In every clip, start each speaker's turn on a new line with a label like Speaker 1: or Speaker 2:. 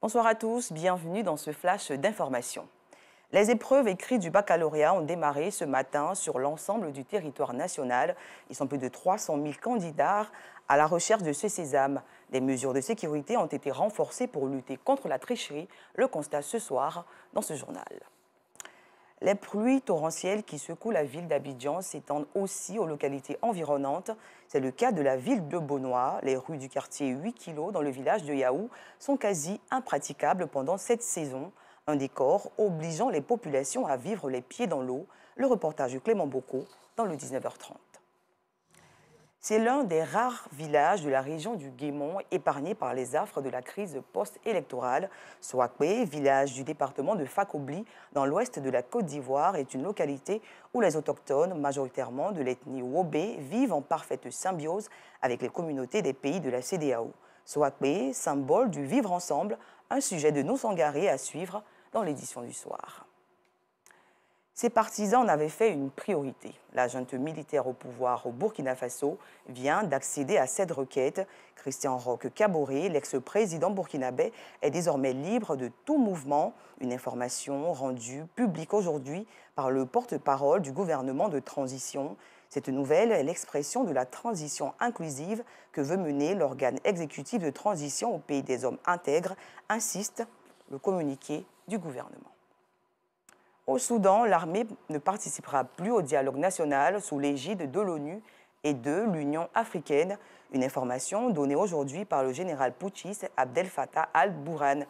Speaker 1: Bonsoir à tous, bienvenue dans ce flash d'information. Les épreuves écrites du baccalauréat ont démarré ce matin sur l'ensemble du territoire national. Ils sont plus de 300 000 candidats à la recherche de ce sésame. Des mesures de sécurité ont été renforcées pour lutter contre la tricherie. Le constat ce soir dans ce journal. Les pluies torrentielles qui secouent la ville d'Abidjan s'étendent aussi aux localités environnantes. C'est le cas de la ville de Bonois. Les rues du quartier 8 kg dans le village de Yaou sont quasi impraticables pendant cette saison. Un décor obligeant les populations à vivre les pieds dans l'eau. Le reportage de Clément Bocco dans le 19h30. C'est l'un des rares villages de la région du Guémont épargnés par les affres de la crise post-électorale. Soakpé, village du département de Fakobli, dans l'ouest de la Côte d'Ivoire, est une localité où les autochtones, majoritairement de l'ethnie Wobé, vivent en parfaite symbiose avec les communautés des pays de la CEDEAO. Soakpé, symbole du vivre ensemble, un sujet de nos Sangaré à suivre dans l'édition du soir. Ces partisans en avaient fait une priorité. La junte militaire au pouvoir au Burkina Faso vient d'accéder à cette requête. Christian Roch Kaboré, l'ex-président burkinabé, est désormais libre de tout mouvement. Une information rendue publique aujourd'hui par le porte-parole du gouvernement de transition. Cette nouvelle est l'expression de la transition inclusive que veut mener l'organe exécutif de transition au pays des hommes intègres, insiste le communiqué du gouvernement. Au Soudan, l'armée ne participera plus au dialogue national sous l'égide de l'ONU et de l'Union africaine. Une information donnée aujourd'hui par le général putschiste Abdel Fattah al-Burhan.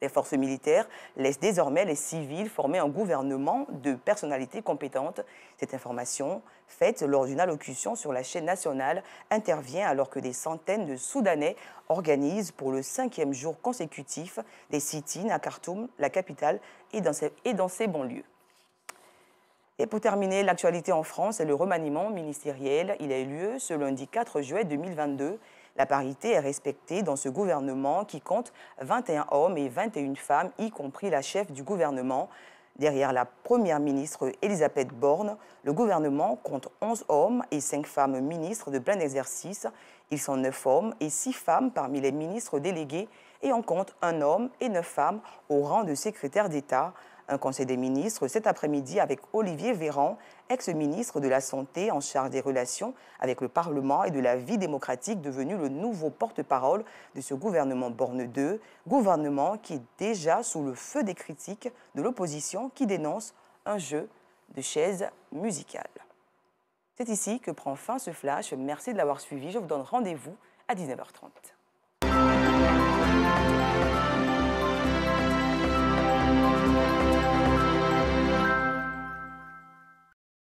Speaker 1: Les forces militaires laissent désormais les civils former un gouvernement de personnalités compétentes. Cette information, faite lors d'une allocution sur la chaîne nationale, intervient alors que des centaines de Soudanais organisent pour le 5e jour consécutif des sit-ins à Khartoum, la capitale, et dans ses banlieues. Et pour terminer, l'actualité en France est le remaniement ministériel. Il a eu lieu ce lundi 4 juillet 2022. La parité est respectée dans ce gouvernement qui compte 21 hommes et 21 femmes, y compris la chef du gouvernement. Derrière la première ministre Elisabeth Borne, le gouvernement compte 11 hommes et 5 femmes ministres de plein exercice. Ils sont 9 hommes et 6 femmes parmi les ministres délégués et on compte 1 homme et 9 femmes au rang de secrétaire d'État. Un conseil des ministres cet après-midi avec Olivier Véran, ex-ministre de la Santé en charge des relations avec le Parlement et de la vie démocratique, devenu le nouveau porte-parole de ce gouvernement Borne 2, gouvernement qui est déjà sous le feu des critiques de l'opposition qui dénonce un jeu de chaises musicales. C'est ici que prend fin ce flash. Merci de l'avoir suivi. Je vous donne rendez-vous à 19h30.